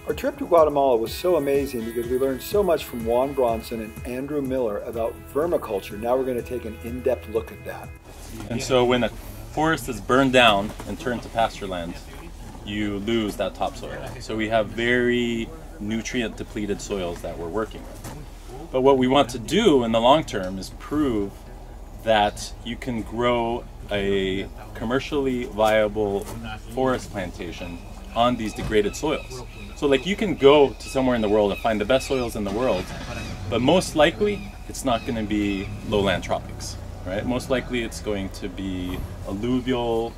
Our trip to Guatemala was so amazing because we learned so much from Juan Bronson and Andrew Miller about vermiculture. Now we're going to take an in-depth look at that. And so when a forest is burned down and turned to pasture land, you lose that topsoil. So we have very nutrient depleted soils that we're working with. But what we want to do in the long term is prove that you can grow a commercially viable forest plantation on these degraded soils. So like you can go to somewhere in the world and find the best soils in the world, but most likely it's not going to be lowland tropics, right? Most likely it's going to be alluvial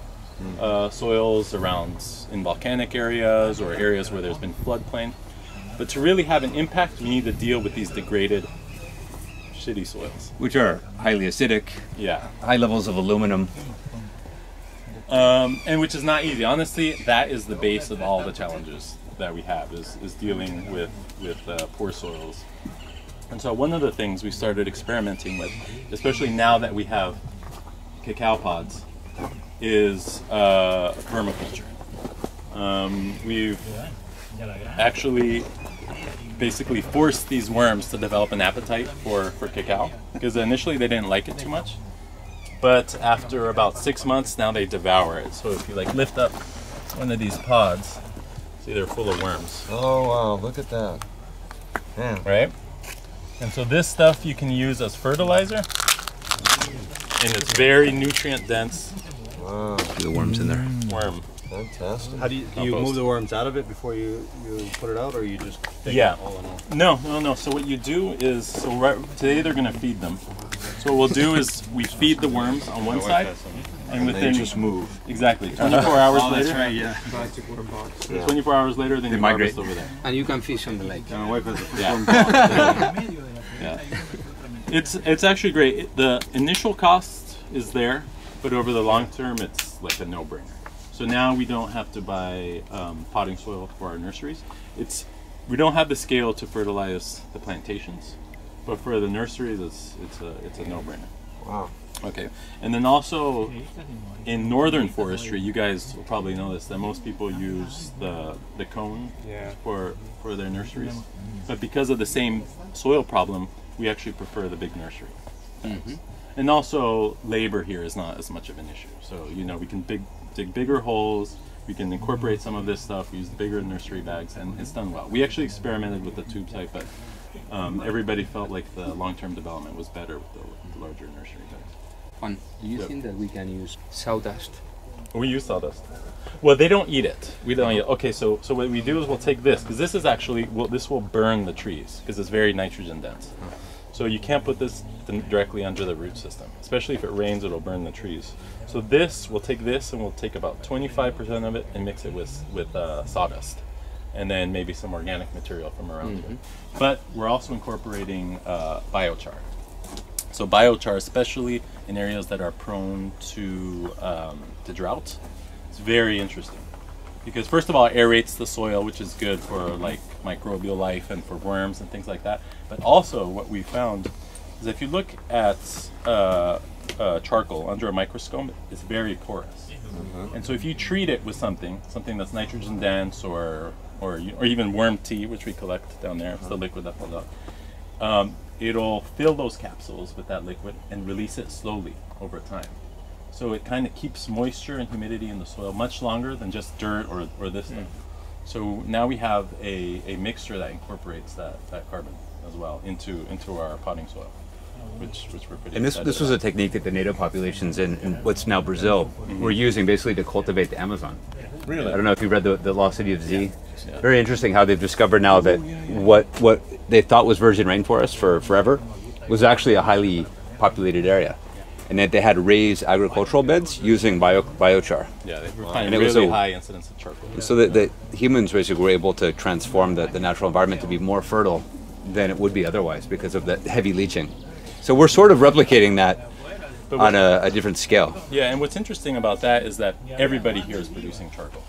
soils around in volcanic areas or areas where there's been floodplain. But to really have an impact, we need to deal with these degraded, shitty soils. Which are highly acidic, yeah, high levels of aluminum. And which is not easy. Honestly, that is the base of all the challenges that we have, is dealing with poor soils. And so one of the things we started experimenting with, especially now that we have cacao pods, is vermiculture. We've actually basically forced these worms to develop an appetite for cacao, because initially they didn't like it too much. But after about 6 months, now they devour it. So if you like lift up one of these pods, see they're full of worms. Oh wow, look at that. Man. Right? And so this stuff you can use as fertilizer, and it's very nutrient dense. Wow. See the worms in there. Worm. Fantastic. How do you move the worms out of it before you put it out, or you just take Yeah. it all in all? No. So what you do is, today they're going to feed them. So what we'll do is we feed the worms on one side, and within just move. Exactly 24 hours later. That's right, yeah. 24 hours later, then you migrate harvest over there. And you can fish on the lake. My wife has a Yeah. Yeah. It's actually great. The initial cost is there, but over the long term, it's like a no-brainer. So now we don't have to buy potting soil for our nurseries. We don't have the scale to fertilize the plantations, but for the nurseries, it's a no-brainer. Wow. Okay, and then also in northern forestry, you guys will probably know this, that most people use the cone for their nurseries. But because of the same soil problem, we actually prefer the big nursery. And also labor here is not as much of an issue. So we can dig bigger holes, we can incorporate some of this stuff, we use bigger nursery bags, and it's done well. We actually experimented with the tube type, but everybody felt like the long-term development was better with the larger nursery bags. Do you think that we can use sawdust? We use sawdust. Well, they don't eat it. We don't eat it. Okay, so what we do is we'll take this, because this is actually, this will burn the trees, because it's very nitrogen dense. So you can't put this directly under the root system. Especially if it rains, it'll burn the trees. So we'll take this and we'll take about 25% of it and mix it with sawdust. And then maybe some organic material from around here. But we're also incorporating biochar. So biochar, especially in areas that are prone to drought, it's very interesting. Because first of all, it aerates the soil, which is good for like microbial life and for worms and things like that. But also what we found is if you look at charcoal under a microscope, it's very porous. And so if you treat it with something that's nitrogen dense or even worm tea, which we collect down there, it's the liquid that falls out, it'll fill those capsules with that liquid and release it slowly over time. So it kind of keeps moisture and humidity in the soil much longer than just dirt or this stuff. So now we have a mixture that incorporates that carbon as well into our potting soil, which we're pretty And this was a technique that the native populations in what's now Brazil were using basically to cultivate the Amazon. Really? I don't know if you read the Lost City of Z. Yeah. Very interesting how they've discovered now that what they thought was virgin rainforest for forever was actually a highly populated area. And that they had raised agricultural beds using biochar. Yeah, they were finding really high incidence of charcoal. So that the humans basically were able to transform the natural environment to be more fertile than it would be otherwise because of the heavy leaching. So we're sort of replicating that on a different scale. Yeah, and what's interesting about that is that everybody here is producing charcoal,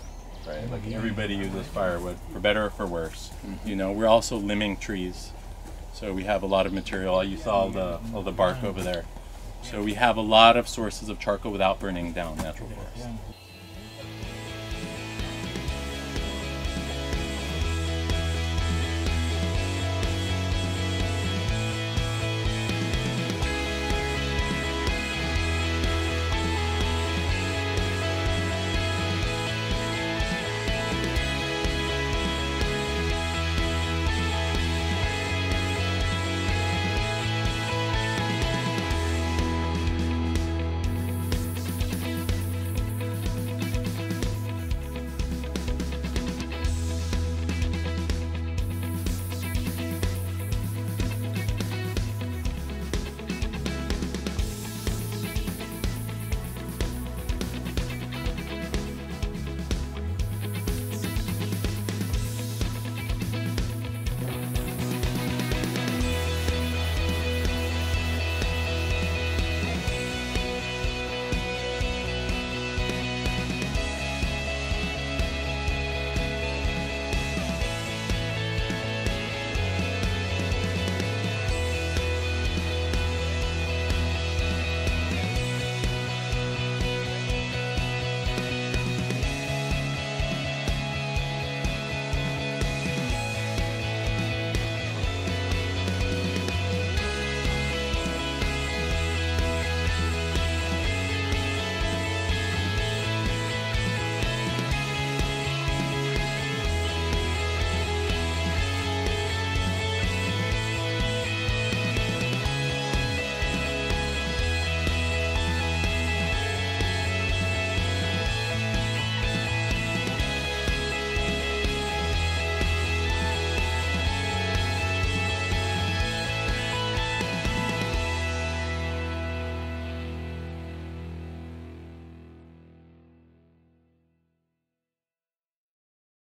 right? Like everybody uses firewood, for better or for worse. We're also limbing trees, so we have a lot of material. You saw all the bark over there. So we have a lot of sources of charcoal without burning down natural forests.